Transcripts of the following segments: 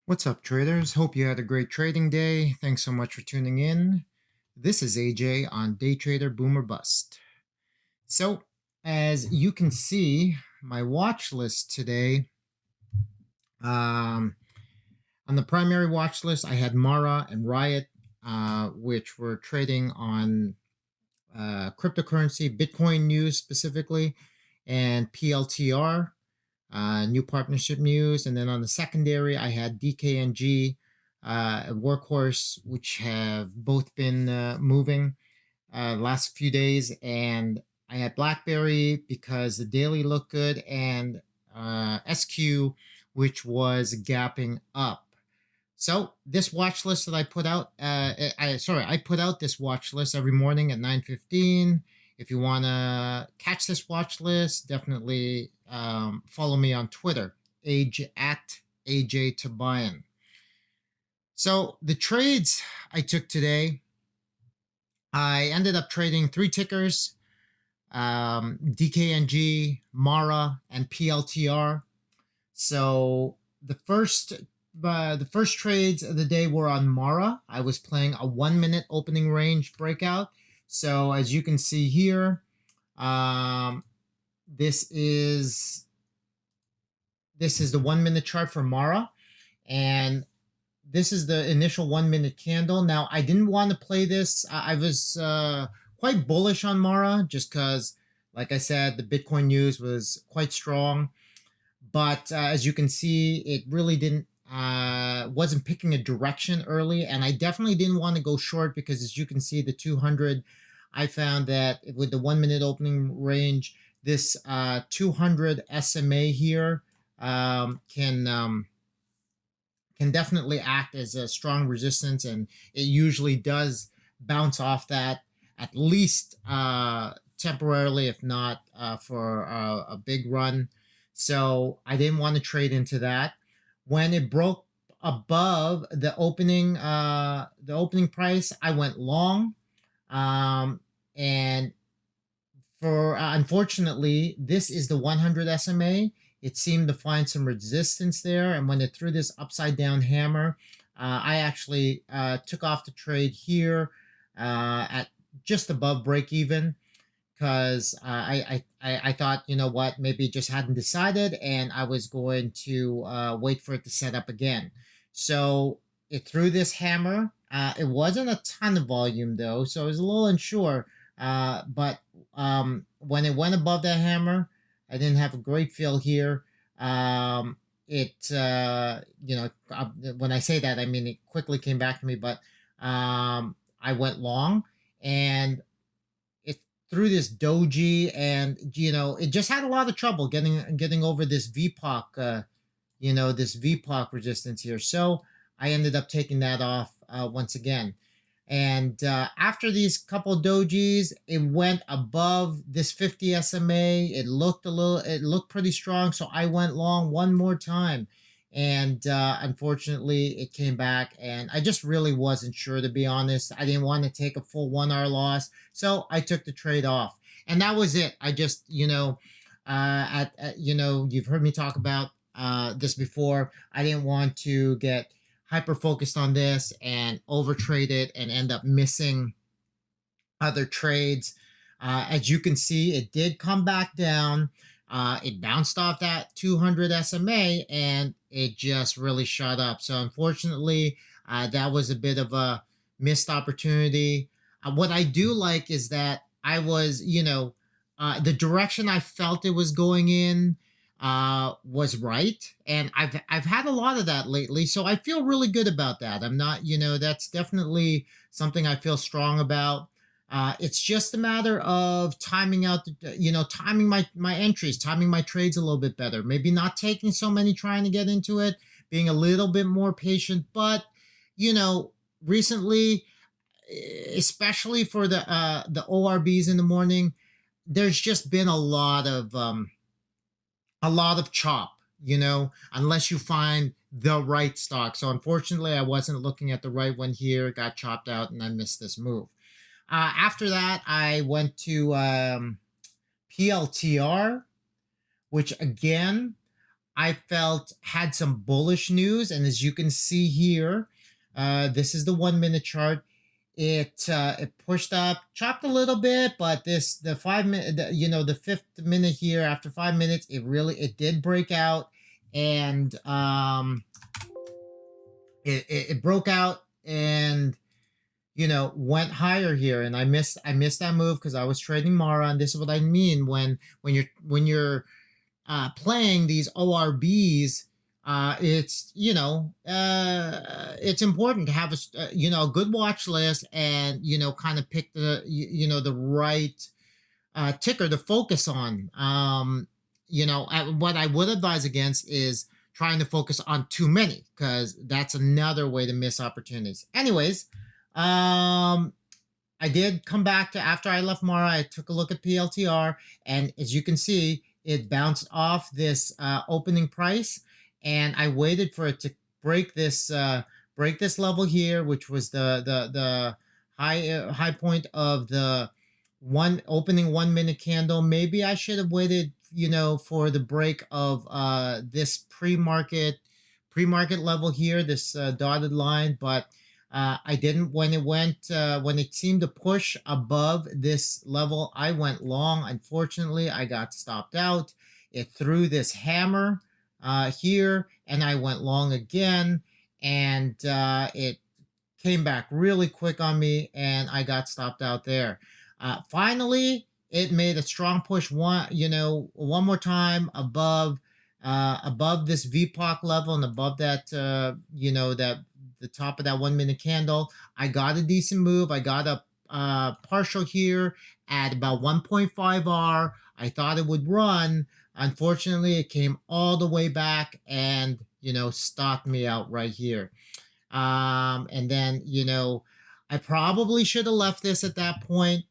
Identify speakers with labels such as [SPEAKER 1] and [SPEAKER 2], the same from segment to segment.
[SPEAKER 1] What's up, traders? Hope you had a great trading day. Thanks so much for tuning in. This is AJ on Day Trader Boom or Bust. So, as you can see, my watch list today, on the primary watch list, I had Mara and Riot, which were trading on cryptocurrency, Bitcoin news specifically, and PLTR, new partnership news. And then on the secondary, I had DKNG, Workhorse, which have both been moving last few days. And I had BlackBerry because the daily looked good, and SQ, which was gapping up. So this watch list that I put out, I put out this watch list every morning at 9:15. If you want to catch this watch list, definitely follow me on Twitter, at AJ Tabayan. So the trades I took today, I ended up trading three tickers, DKNG, Mara, and PLTR. So the first trades of the day were on Mara. I was playing a 1 minute opening range breakout. So as you can see here, this is the 1 minute chart for Mara, and this is the initial 1 minute candle. Now I didn't want to play this. I was quite bullish on Mara just because, like I said, the Bitcoin news was quite strong. But as you can see, it really wasn't picking a direction early, and I definitely didn't want to go short because, as you can see, the 200, I found that with the 1 minute opening range, this 200 SMA here can definitely act as a strong resistance, and it usually does bounce off that at least temporarily, if not for a big run. So I didn't want to trade into that. When it broke above the opening price, I went long, and for unfortunately, this is the 100 SMA. It seemed to find some resistance there, and when it threw this upside down hammer, I actually took off the trade here at just above break even, because I thought, you know what, maybe it just hadn't decided, and I was going to wait for it to set up again. So it threw this hammer. It wasn't a ton of volume though, so I was a little unsure. But when it went above that hammer, I didn't have a great feel here. When I say that, I mean it quickly came back to me, but I went long, and through this doji, and it just had a lot of trouble getting over this VPOC, this VPOC resistance here. So I ended up taking that off once again. And after these couple dojis, it went above this 50 SMA. It looked pretty strong. So I went long one more time. And unfortunately, it came back, and I just really wasn't sure, to be honest. I didn't want to take a full 1 hour loss. So I took the trade off. And that was it. I just, you've heard me talk about this before. I didn't want to get hyper focused on this and over trade it and end up missing other trades. As you can see, it did come back down. It bounced off that 200 SMA, and it just really shot up. So unfortunately, that was a bit of a missed opportunity. What I do like is that I was, the direction I felt it was going in was right, and I've had a lot of that lately, so I feel really good about that. I'm not, that's definitely something I feel strong about. It's just a matter of timing out, timing my entries, timing my trades a little bit better. Maybe not taking so many trying to get into it, being a little bit more patient. But recently, especially for the ORBs in the morning, there's just been a lot of chop, unless you find the right stock. So unfortunately, I wasn't looking at the right one here, got chopped out, and I missed this move. After that, I went to PLTR, which again, I felt had some bullish news. And as you can see here, this is the 1 minute chart. It pushed up, chopped a little bit, but the 5 minute, the fifth minute here after 5 minutes, it did break out, and it broke out and went higher here, and I missed that move because I was trading Mara, and this is what I mean when you're playing these ORBs. It's important to have a good watch list, and kind of pick the right ticker to focus on. What I would advise against is trying to focus on too many, because that's another way to miss opportunities. Anyways, I did come back to, after I left Mara, I took a look at PLTR, and as you can see, it bounced off this opening price, and I waited for it to break this level here, which was the high point of the opening 1 minute candle. Maybe I should have waited, for the break of this pre-market level here, this dotted line, but I didn't. When it seemed to push above this level, I went long. Unfortunately, I got stopped out. It threw this hammer here, and I went long again, and it came back really quick on me, and I got stopped out there. Finally, it made a strong push one more time above this VPOC level, and above that that the top of that 1 minute candle. I got a decent move. I got a partial here at about 1.5 R. I thought it would run. Unfortunately, it came all the way back and stopped me out right here. And then I probably should have left this at that point.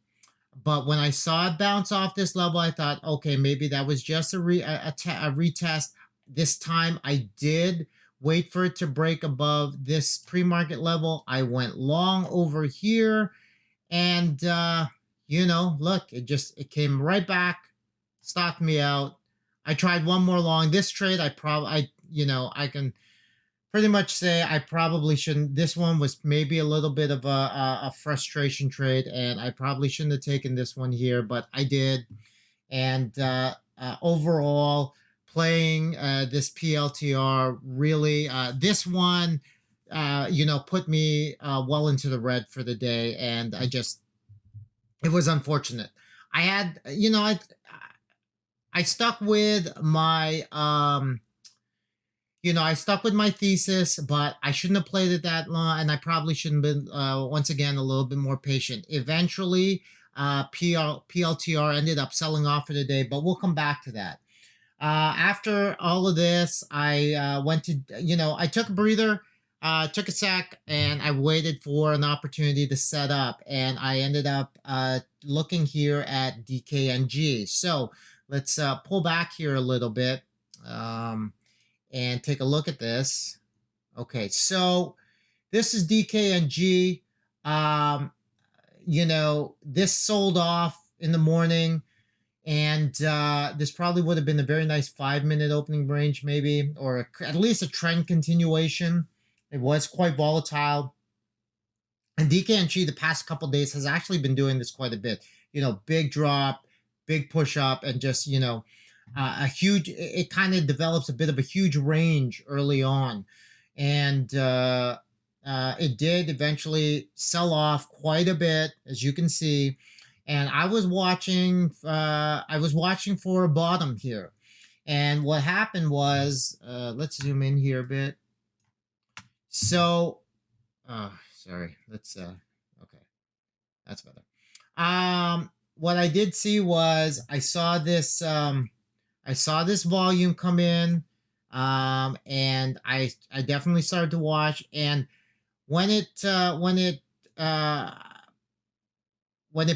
[SPEAKER 1] But when I saw it bounce off this level, I thought, okay, maybe that was just a retest. This time I did wait for it to break above this pre-market level. I went long over here, and look, it came right back, stopped me out. I tried one more long. This trade, I can pretty much say I probably shouldn't. This one was maybe a little bit of a frustration trade, and I probably shouldn't have taken this one here, but I did. And overall, playing this PLTR really, this one, put me well into the red for the day, and it was unfortunate. I had, I stuck with my I stuck with my thesis, but I shouldn't have played it that long, and I probably shouldn't have been, once again, a little bit more patient. Eventually, PLTR ended up selling off for the day, but we'll come back to that. After all of this, I went to, I took a breather, took a sec, and I waited for an opportunity to set up, and I ended up looking here at DKNG. So let's pull back here a little bit. And take a look at this. Okay, so this is DKNG. This sold off in the morning, and this probably would have been a very nice 5 minute opening range, maybe, or at least a trend continuation. It was quite volatile. And DKNG the past couple days has actually been doing this quite a bit. Big drop, big push up, and just, a huge, it kind of develops a bit of a huge range early on, and it did eventually sell off quite a bit, as you can see. And I was watching for a bottom here, and what happened was, let's zoom in here a bit. So sorry, let's okay, that's better. What I did see was I saw this volume come in, and I definitely started to watch. And when it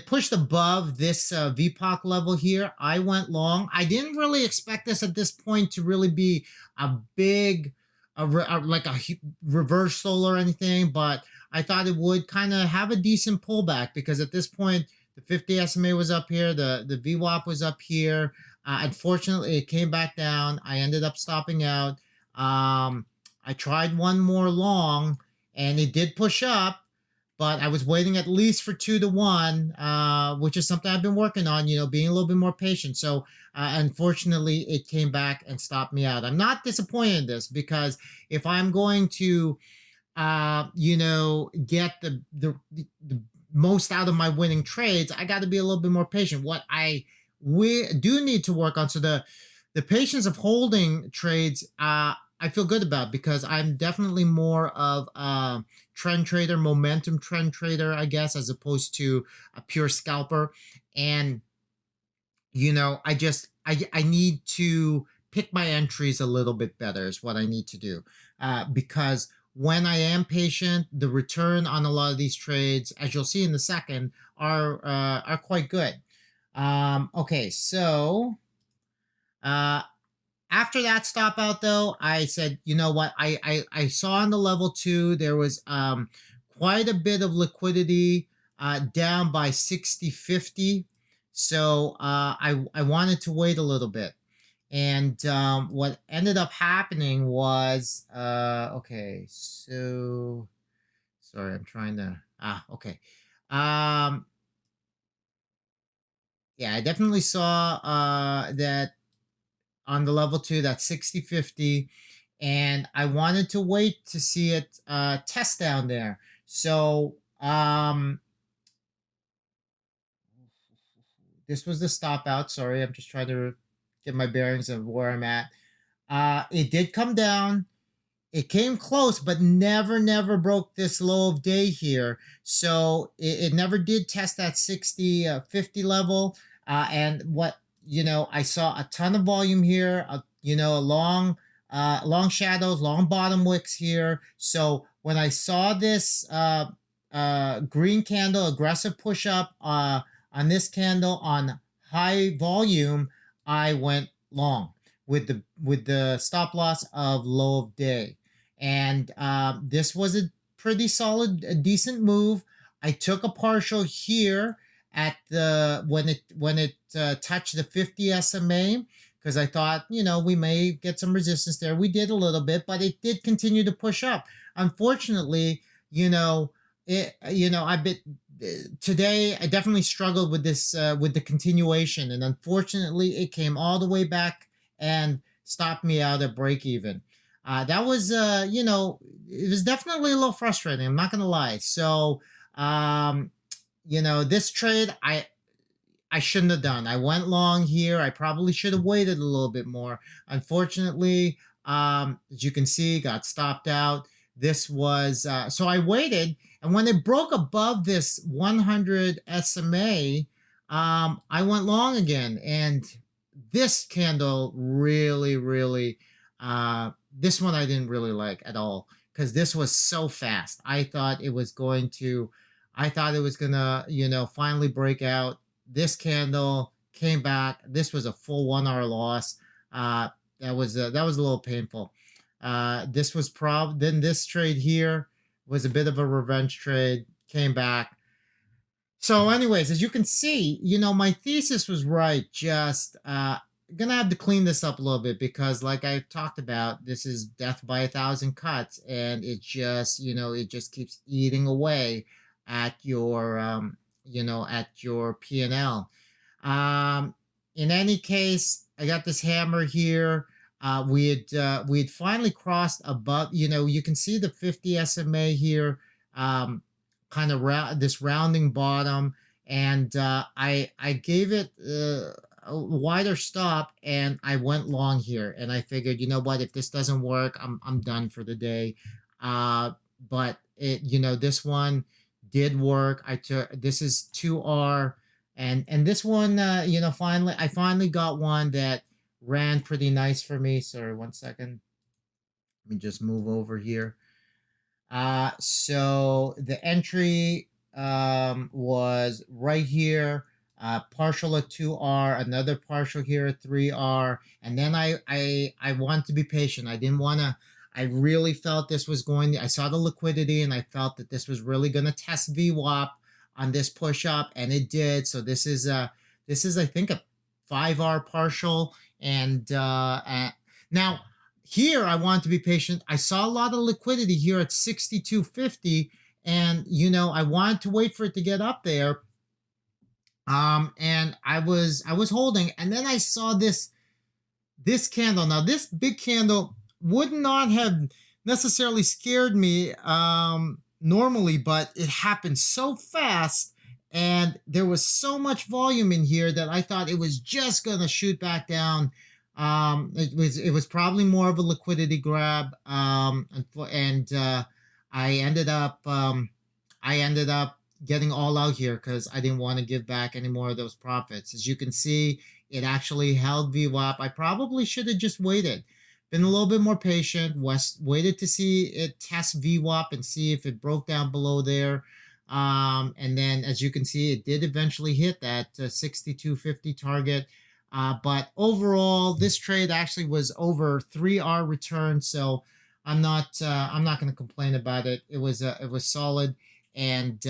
[SPEAKER 1] pushed above this VPOC level here, I went long. I didn't really expect this at this point to really be a big, like a reversal or anything, but I thought it would kind of have a decent pullback, because at this point, the 50 SMA was up here, the VWAP was up here. Unfortunately, it came back down. I ended up stopping out. I tried one more long, and it did push up, but I was waiting at least for 2 to 1, which is something I've been working on. Being a little bit more patient. So unfortunately, it came back and stopped me out. I'm not disappointed in this because if I'm going to get the most out of my winning trades, I got to be a little bit more patient. What we do need to work on, so the patience of holding trades, I feel good about, because I'm definitely more of a trend trader, momentum trend trader, I guess, as opposed to a pure scalper. And I need to pick my entries a little bit better is what I need to do, because when I am patient, the return on a lot of these trades, as you'll see in a second, are quite good. Okay, so uh, after that stop out, though, I said, you know what? I saw on the level 2 there was quite a bit of liquidity, down by 60-50. So I wanted to wait a little bit. And what ended up happening was, okay, so sorry, I'm trying to, okay. Yeah, I definitely saw that on the level 2, that's 60-50, and I wanted to wait to see it test down there. So this was the stop out. Sorry, I'm just trying to get my bearings of where I'm at. It did come down. It came close, but never broke this low of day here. So it never did test that 60, 50 level. And what, I saw a ton of volume here, long shadows, long bottom wicks here. So when I saw this green candle, aggressive push up on this candle on high volume, I went long with the stop loss of low of day. And this was a pretty solid, a decent move. I took a partial here at the when it touched the 50 SMA, because I thought, we may get some resistance there. We did a little bit, but it did continue to push up. Unfortunately, I bit today. I definitely struggled with this, with the continuation, and unfortunately, it came all the way back and stopped me out at break even. That was, it was definitely a little frustrating. I'm not gonna lie. So, this trade, I shouldn't have done. I went long here. I probably should have waited a little bit more. Unfortunately, as you can see, got stopped out. This was, so I waited, and when it broke above this 100 SMA, I went long again. And this candle really, this one I didn't really like at all, because this was so fast. I thought it was gonna, finally break out. This candle came back. This was a full 1 hour loss. That was a little painful. This was then this trade here was a bit of a revenge trade. Came back. So, anyways, as you can see, my thesis was right. Just gonna have to clean this up a little bit, because, like I've talked about, this is death by 1,000 cuts, and it just keeps eating away at your, at your P&L. In any case, I got this hammer here. We had finally crossed above. You can see the 50 SMA here. Kind of this rounding bottom, and I gave it a wider stop, and I went long here, and I figured, what, if this doesn't work, I'm done for the day. But this one did work. This is 2R, and this one, I finally got one that ran pretty nice for me. Sorry, 1 second. Let me just move over here. So the entry was right here, partial at 2R, another partial here at 3R, and then I want to be patient. I didn't want to. I really felt this was going. I saw the liquidity, and I felt that this was really going to test VWAP on this push up, and it did. So this is I think a 5R partial. And now here I want to be patient. I saw a lot of liquidity here at 62.50, and I wanted to wait for it to get up there. And I was holding, and then I saw this candle. Now, this big candle would not have necessarily scared me normally, but it happened so fast, and there was so much volume in here that I thought it was just gonna shoot back down. It was probably more of a liquidity grab, and I ended up getting all out here because I didn't want to give back any more of those profits. As you can see, it actually held VWAP. I probably should have just waited, been a little bit more patient, waited to see it test VWAP and see if it broke down below there. And then, as you can see, it did eventually hit that 62.50 target. But overall, this trade actually was over 3R return, so I'm not going to complain about it. It was solid. And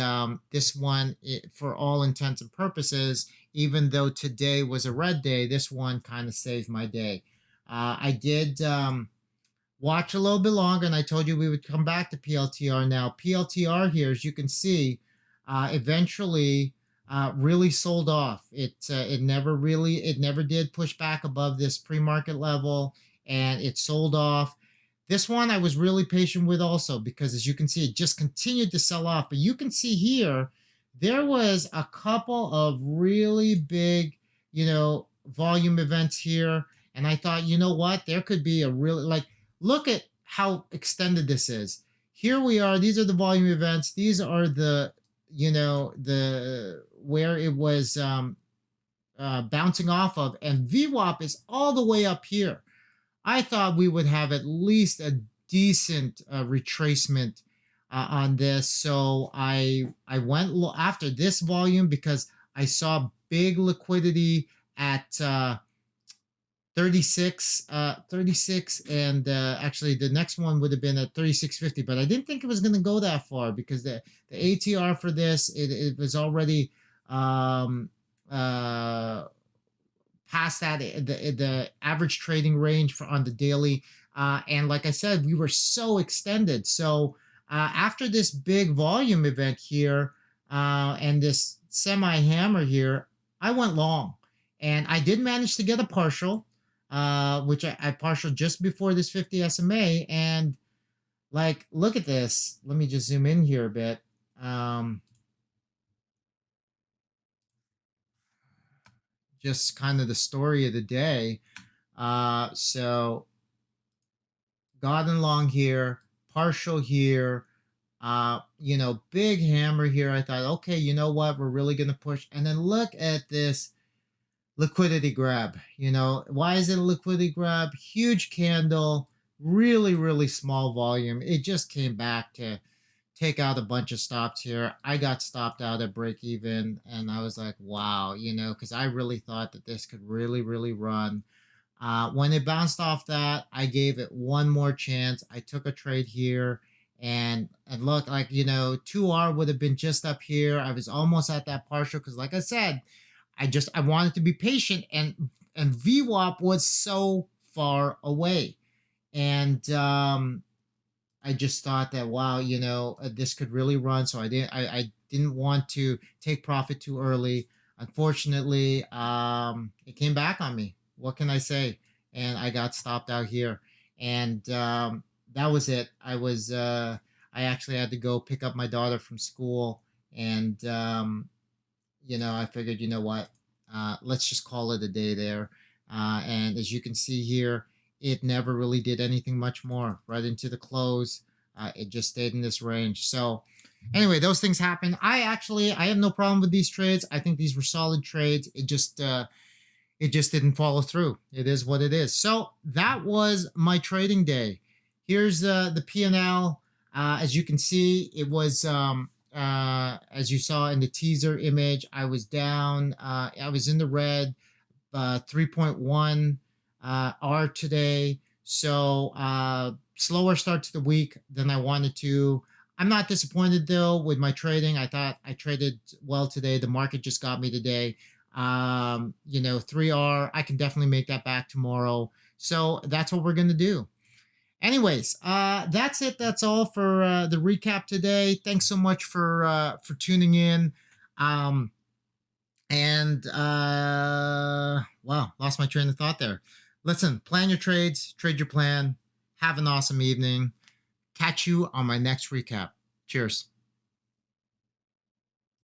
[SPEAKER 1] this one, for all intents and purposes, even though today was a red day, this one kind of saved my day. I did watch a little bit longer, and I told you we would come back to PLTR. Now, PLTR here, as you can see, eventually really sold off. It never did push back above this pre-market level, and it sold off. This one I was really patient with also, because as you can see, it just continued to sell off. But you can see here, there was a couple of really big, volume events here. And I thought, you know what, there could be a really, look at how extended this is. Here we are. These are the volume events. These are the, where it was bouncing off of. And VWAP is all the way up here. I thought we would have at least a decent retracement on this. So I went after this volume because I saw big liquidity at 36, and actually the next one would have been at 36.50, but I didn't think it was going to go that far because the ATR for this, it was already past that, the average trading range on the daily. And like I said, we were so extended. So after this big volume event here and this semi-hammer here, I went long. And I did manage to get a partial, which I partialed just before this 50 SMA. And look at this. Let me just zoom in here a bit. Just kind of the story of the day. So got in long here, partial here, big hammer here. I thought, okay, you know what? We're really going to push. And then look at this liquidity grab. Why is it a liquidity grab? Huge candle, really, really small volume. It just came back to take out a bunch of stops here. I got stopped out at break even, and I was like, wow, because I really thought that this could really, really run. When it bounced off that, I gave it one more chance. I took a trade here, and look, 2R would have been just up here. I was almost at that partial because, like I said, I wanted to be patient, and VWAP was so far away. And I just thought that, wow, this could really run. So I didn't want to take profit too early. Unfortunately, it came back on me. What can I say? And I got stopped out here. And that was it. I actually had to go pick up my daughter from school. And, I figured, you know what? Let's just call it a day there. And as you can see here, it never really did anything much more right into the close. It just stayed in this range. So anyway, those things happen. I have no problem with these trades. I think these were solid trades. It just didn't follow through. It is what it is. So that was my trading day. Here's the P&L. As you can see, it was, as you saw in the teaser image, I was down. I was in the red, 3.1 R today. So slower start to the week than I wanted to. I'm not disappointed though with my trading. I thought I traded well today. The market just got me today. 3R, I can definitely make that back tomorrow. So that's what we're going to do. Anyways, that's it. That's all for the recap today. Thanks so much for tuning in. Um, and wow, lost my train of thought there. Listen, plan your trades, trade your plan. Have an awesome evening. Catch you on my next recap. Cheers.